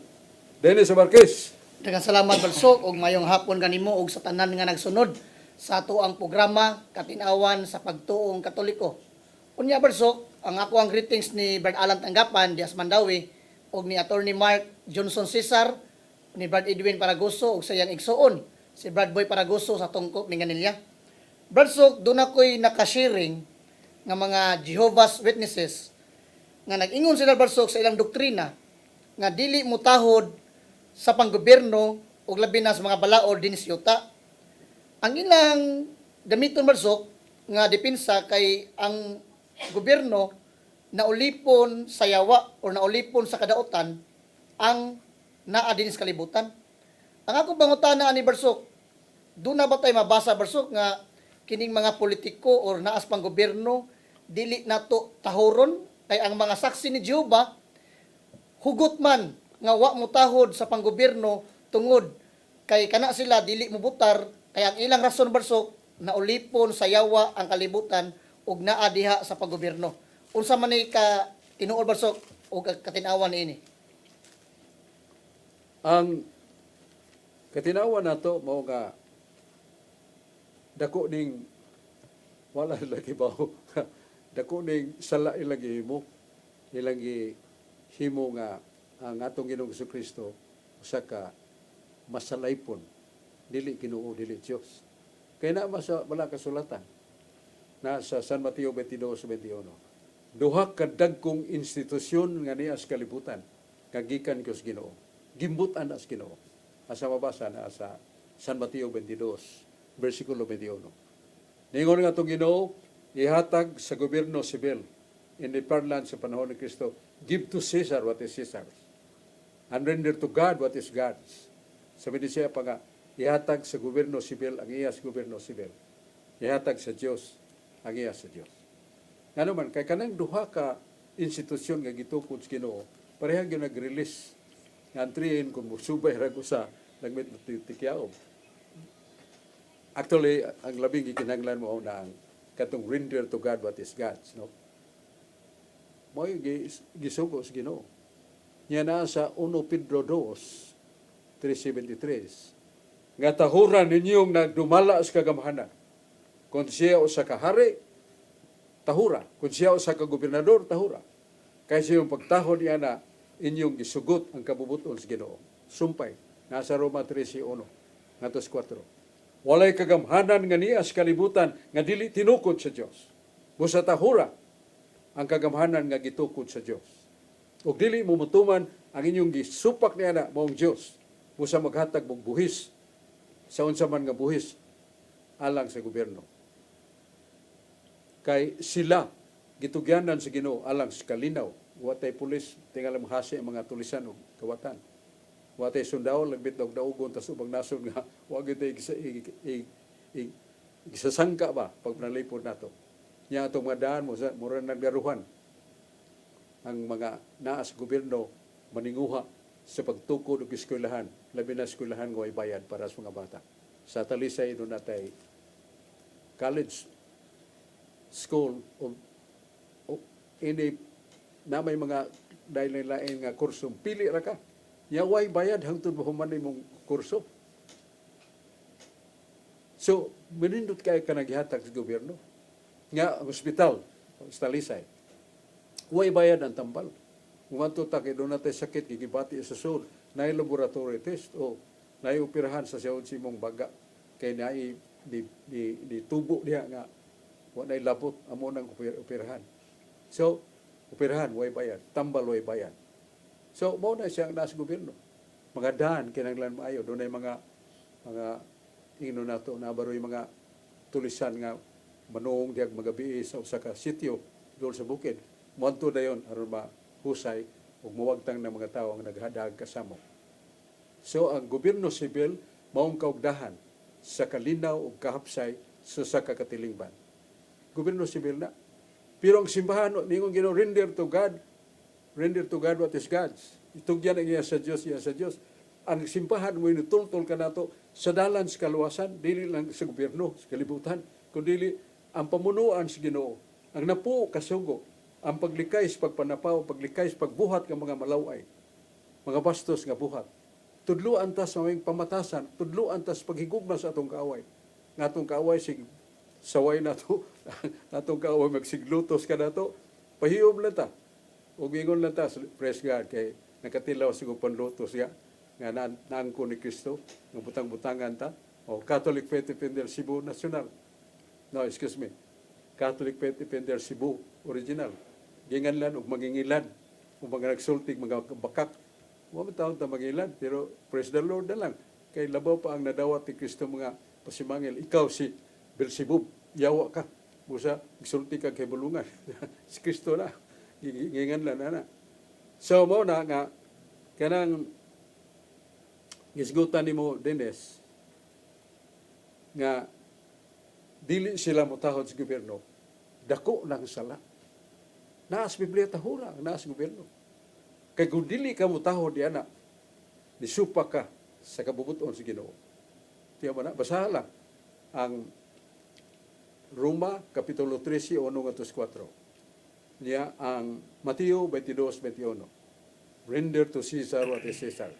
Dennis Marquez. Daghang salamat Bradshaw ug mayong hapon kanimo ug sa tanan nga nagsunod sa ato ang programa Katinawan sa Pagtuong Katoliko. Unya Bradshaw, ang ako ang greetings ni Brad Alan Tanggapan, Dias Mandawi ug ni Attorney Mark Johnson Cesar, ni Brad Edwin Paragoso ug sa iyang igsuon, si Brad Boy Paragoso sa tungkop ni Ganilya. Bradshaw, doon ako'y nakasharing nga mga Jehovah's Witnesses nga nag-ingon sila Bradshaw sa ilang doktrina nga dili mutahod sa panggobyerno ug labi na sa mga balaod din sa yuta. Ang ilang gamiton Bradshaw nga depensa kay ang gobyerno naulipon sa yawa o naulipon sa kadautan ang naa din sa kalibutan. Ang ako pangutana ani Bradshaw, doon na ba tayo mabasa Bradshaw nga kining mga politiko o naas pang gobyerno dili nato tahoron kay ang mga saksi ni Jehovah hugot man nga wa mo tahod sa panggobyerno tungod kay kana sila dili mo butar kay ang ilang rason barsok na ulipon sa yawa ang kalibutan ug naa diha sa panggobyerno. Unsa man ni ka tinuod barsok ug katinawan niini? Ang katinawan nato mao nga dako ning wala lagi ba dako ning sala ilang gihimo ilang himo nga ang atong Ginoong Jesucristo usa ka masalaypon dili Ginoo dili Dios. Kay na masa wala kasulatan na sa San Mateo 22:21. Duha ka dagkong institusyon nga niya sa kalibutan nga gikan sa Ginoo. Gimbutan as Ginoo. Asa mabasa na sa San Mateo 22 versikulo 21. Ningon nga itong Ginoo, ihatag sa gobyerno sibil in the parlance sa panahon ni Kristo, give to Caesar what is Caesar's, and render to God what is God's. Sabi ni siya pa nga, ihatag sa gobyerno sibil ang iya sa gobyerno sibil. Ihatag sa Diyos ang iya sa Diyos. Nga naman, kay kanang duha ka institusyon nga gitukod sa Ginoo, parehang yung nag-release nga antrihin kung musubay rago sa nagmit na tikyaob. Actually, ang labing gikinahanglan mo na ang katong render to God what is God's, no? Mo gisugo sa Ginoo. Nya na sa 1 Pedro 2, 3:73. Nga tahuran ninyong nagdumala sa kagamhanan. Kung siya o sa kahari, tahura. Kung siya o sa kagobernador, tahura. Kaya siyang pagtahod niya na inyong gisugot ang kabubuton sa Ginoo. Sumpay. Nasa Roma 13:1, ngatos 4. Walay kagamhanan nga niya sa kalibutan nga dili tinukod sa Dios. Busa tahura ang kagamhanan nga gitukod sa Dios. Ug dili mo mutuman ang inyong gisupak niya na maong Dios. Busa maghatag mong buhis sa unsa man nga buhis alang sa gobyerno. Kay sila gitugyanan sa Ginoo alang sa kalinaw. Watay pulis tingal mahasi ang mga tulisan og kawatan. Watay sundao lagbit og daugon tas ubang nasod nga wa gyud isasangka ba pag panalipod nato. Nya atong mga daan mo mura nagdaruhan ang mga naas gobyerno maninguha sa pagtukod og eskwelahan, labi na eskwelahan nga way bayad para sa mga bata. Sa Talisay do natay college school o ini na may mga dahil lain nga kurso pili ra ka nya way bayad hangtod mahuman imong kurso. So minindot kay ka naghihatag sa gobyerno nga ang ospital sa Talisay way bayad ang tambal. Umanto ta kay doon natay sakit gigibati sa sur nay laboratory test o nay operahan sa siyon si mong baga kay nay di tubo diha nga wa nay labot amo nang operahan. So operahan way bayad, tambal way bayad. So mao na siya nasa gobyerno. Mga daan kinahanglan maayo doon ay mga ingno nato na baroy mga tulisan nga manung diag magabi sa usa ka sitio doon sa bukid. Monto dayon aron mahusay ug muwagtang ng mga tawo ang naghadag kasamo. So ang gobyerno sibil maong kaugdahan sa kalinaw ug kahapsay sa kakatilingban. Gobyerno sibil na. Pero ang simbahan ningon Ginoo render to God what is God's. Itugyan ang iya sa Dios. Ang simbahan mo inutultol ka nato sa dalan sa kaluwasan, dili lang sa gobyerno, sa kalibutan, kundi ang pamunuan sa Ginoo. Ang napuo kasugo, ang paglikay sa pagpanapaw, paglikay sa pagbuhat ng mga malaway, mga bastos nga buhat. Tudluan ta sa mga pamatasan, tudluan ta sa paghigugma sa atong kaaway. Nga atong kaaway saway na to, atong kaaway magsiglutos ka na to, pahiyom lang ta. O gingon lang ta, praise God, kay nakatilaw sigong panlutos nga naangko ni Kristo, ng butang-butangan ta, o Catholic Faith Defender Cebu National. No, excuse me, Catholic Faith Defender Cebu Original. Ginganlan o mangingilan, o mga nagsultig, mga bakak. Huwag taon ta mangingilan, pero praise the Lord na lang. Kay labaw pa ang nadawat ni Kristo mga pasimangil. Ikaw si Beelzebub, yawa ka. Busa, gisulti ka kay bulungan. Si Kristo na. Ginganlan na. So, mo na nga, kanang gisgutan ni mo, Dennis, nga dili sila motahod sa gobyerno, dako lang sala. Naas Biblia tahura, naas gobyerno. Kay kung dili ka mo taho di ana, nisupak ka sa kabubuton sa Ginoo. Tiya ba na? Basahan lang ang Roma, Kapitulo 13, 1 hanggang 4. Niya ang Mateo 22:21. Render to Caesar what is Caesar.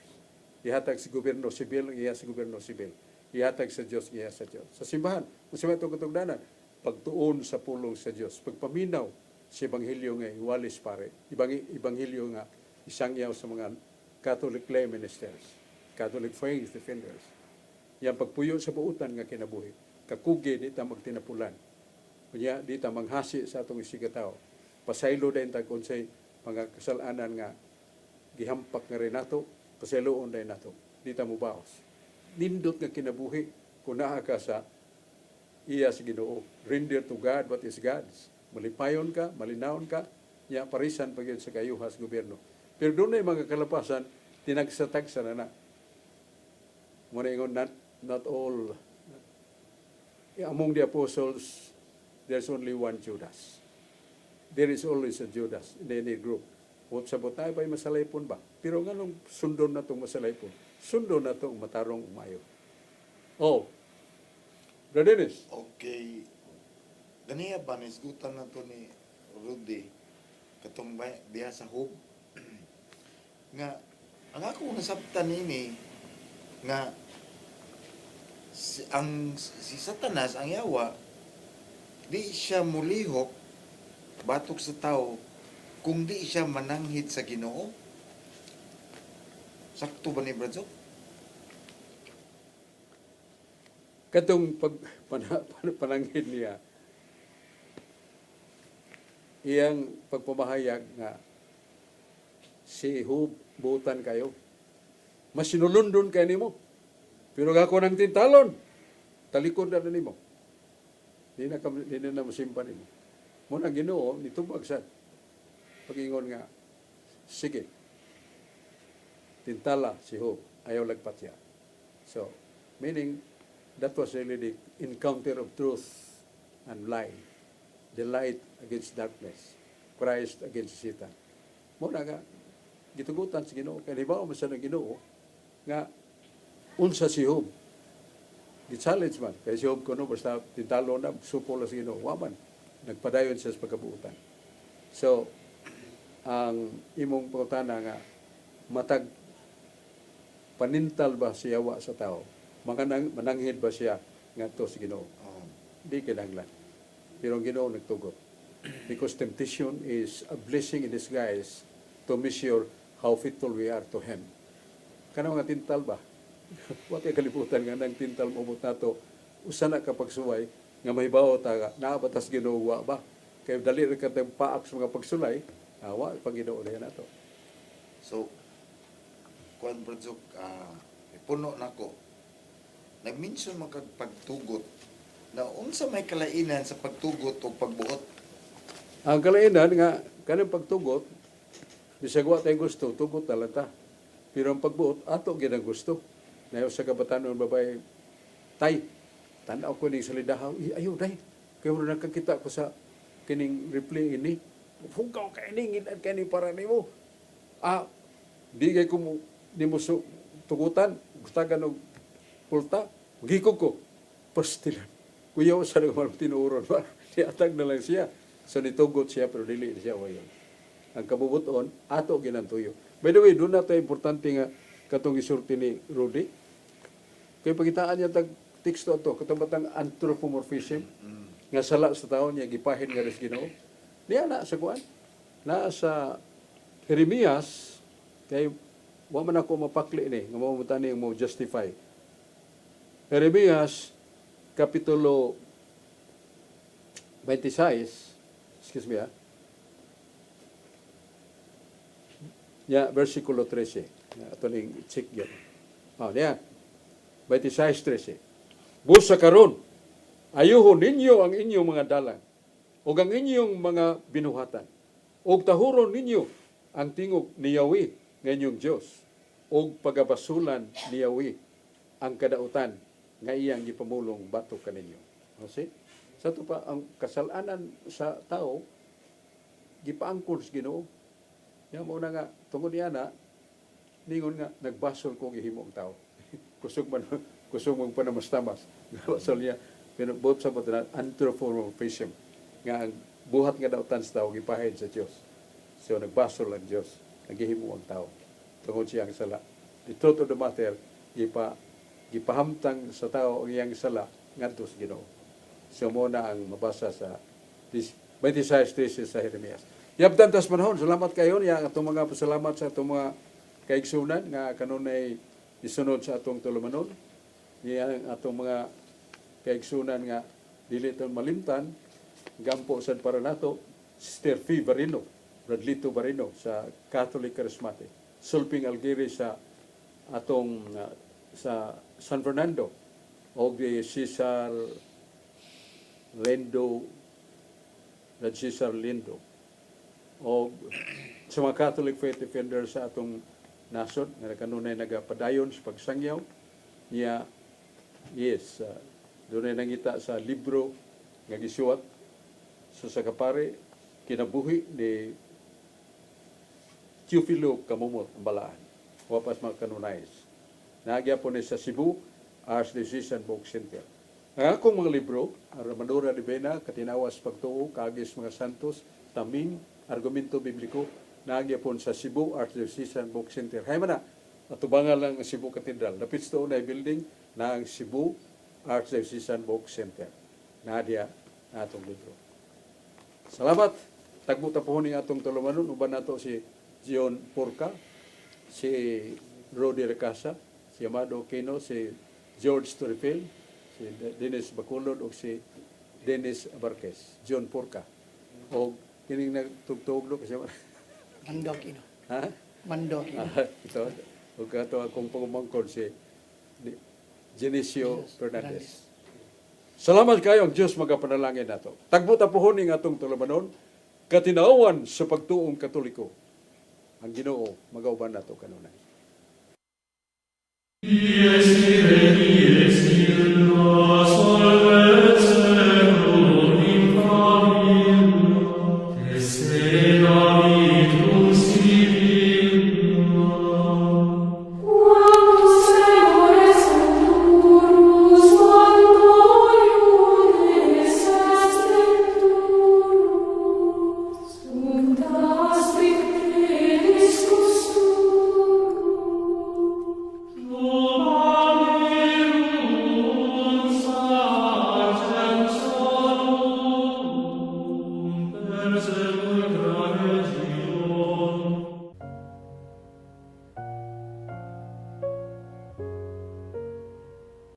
Ihatag sa gobyerno sibil, iya sa gobyerno sibil. Ihatag sa Diyos, iya sa Diyos. Sa simbahan, kung sa itong katugdanan, pagtuon sa pulong sa Diyos, pagpaminaw sa Ebanghelyo nga iwalis pare, Ebanghelyo nga isangyaw sa mga Catholic lay ministers, Catholic faith defenders. Yang pagpuyo sa buutan nga kinabuhi, kakugi di ta magtinapulan. Kunya di ta manghasi sa atong isigataw. Pasaylo din ta kung say mga kasalanan nga gihampak nga rin nato, pasayloon din nato. Di ta mubaos. Nindot nga kinabuhi kung naa ka sa iya sa Ginoo. Render to God what is God's. Malipayon ka, malinawon ka, niya parisan pag yun sa kayuhas gobyerno. Pero doon na yung mga kalapasan, tinagsatagsa na na. Muna ingon, not all, among the apostles, there's only one Judas. There is always a Judas in any group. Huwag sabot tayo ba'y masalaypon ba? Pero nga nung sundon na itong masalaypon, sundon na itong matarong umayo. Oh, Brother Dennis. Okay. Ganiya ba, nisgutan na to ni Rudy, katong biya sa hub, nga, ang ako nasabtan nini, nga, si Satanas, ang yawa, di siya mulihok, batok sa tao, kung di siya mananghid sa Ginoo. Sakto ba ni Bradso? Katong pananghid niya, iyang pagpamahayag nga si Hub butan kayo. Mas sinulundon kayo nimo. Pero ako ng tintalon, talikod na nimo. Di na masimpan nimo. Muna Ginoo, nitubag sad. Pag-ingon nga, sige, tintala si Hub, ayaw lagpat siya. So, meaning, that was really the encounter of truth and lie. The light against darkness. Christ against Satan. Muna nga, gitugutan si Ginoo. Kaya hibaw man sa Ginoo, nga, unsa si Job. Gi-challenge man. Kaya si Job kuno, basta tintalo na, supo lang si Ginoo. Waman, nagpadayon siya sa pagkabuutan. So, ang imong pangutana nga, matag panintal ba siya wa sa tao? Mananghid ba siya nga to si Ginoo? Di kinahanglan. Pero ang Ginoo nagtugot. Because temptation is a blessing in disguise to measure how faithful we are to Him. Kanang nga tintal ba? Wati kalibutan nga ng tintal mo nato. Usa na kapag suway, nga mahibaw ta naabatas Ginoo wa ba? Kaya dali rin ka paak sa mga pagsulay, wa pag Ginoo na nato. So, kuan Bradso, puno na ko. Nag-mention man kag pagtugot na unsa may kalainan sa pagtugot o pagbuot. Ang kalainan nga, kanang pagtugot, bisag wa tayong gusto, tugot na lang ta. Pero ang pagbuot, ato ginang gusto. Nayo sa kabataan ng babae, tay, tanaw ko ning salidahaw, ayaw day. Kaya wala nakakita ko sa kining replay ini. Hugaw ka ining, kining para nimo. Di kay ko ni mo tugutan, gustagan og pulta, gikog ko, pastilan. Kuya sa naman tinuron ba? Niatag na lang siya. So nitugot siya pero dili siya wayon. Ang kabubuton, ato ginantuyo. By the way, doon na tayo importante nga katong isurti ni Rudy. Kaya pagitaan niya tag teksto ato, katabatang anthropomorphism, nga sala sa tao niya, gipahin nga rin Ginoo. Niya na sa kuan. Na sa Jeremias, kay wa man ako mapakli ni, nga mamutan niya mo justify. Jeremias, Kapitulo 26, excuse me versikulo 13. Ito ning check yun. Niya, 26:13. Busa karon, ayuhon ninyo ang inyong mga dalan, o ang inyong mga binuhatan, o tahuron ninyo ang tingog ni Yahweh ng inyong Diyos, o pagabasulan ni Yahweh ang kadautan nga iyang gipamulong batok kaninyo. See? Sa ito pa, ang kasalanan sa tao, gipaangkol sa Ginoo. Yan mo na nga, tungod niya na, ningon nga, nagbasol ko gihimo ang tao. kusog mong panamastamas. Basol niya, pero both sa mga anthropomorphism, nga ang buhat nga daw tans tao, gipahid sa Diyos. So, nagbasol ang Diyos, nagihimo ang tao. Tungod siya ang sala. The truth of the matter, gipahamtang sa tao ang iyang sala, ngadto sa Ginoo. So, mo na ang mabasa sa 26:13 sa Jeremias. Yabtan tas panahon, salamat kayo niya atong mga pasalamat sa atong mga kaigsunan nga kanunay isunod sa atong tulumanon. Niya ang atong mga kaigsunan nga dili ton malimtan gampo sad para nato Sister Fee Barino, Bradlito Barino sa Catholic Charismatic. Sulping Algiri sa atong sa San Fernando og di Cesar Lindo o sa mga Catholic Faith Defenders sa atong nasod nga kanunay nagapadayon sa pagsangyaw niya doon ay nangita sa libro nga gisuwat sa sakapare kinabuhi ni Teofilo Camumot ang balaan wapas mga kanunayos naagya po ni sa Cebu Archdiocese Book Center. Ang akong mga libro, Armadura de Bena, Katinawas Pagtuo, Kaagis Mga Santos, Taming, Argumento Bibliko, naagya po sa Cebu Archdiocese Book Center. Hay man na, atubangan lang ang Cebu Cathedral. Lapit sa na building na ang Cebu Archdiocese Book Center. Nadia na atong libro. Salamat. Tagbuta po ni atong tulumanon. Uban nato si John Porca, si Rodi Recasa, si Amado Quino, si George Torrefil, si Dennis Bacolod o si Dennis Abarquez, John Porca. O kining nagtugtog kasi Mando Aquino. ha? Mando Aquino. Ito, o kato akong pagumangkod si Genesio Fernandez. Salamat kayo ang Diyos magapanalangin nato. Tagbuta po huning atong tulumanon, katinawan sa pagtuong Katoliko. Ang Ginoo magauban nato kanunay. Yes,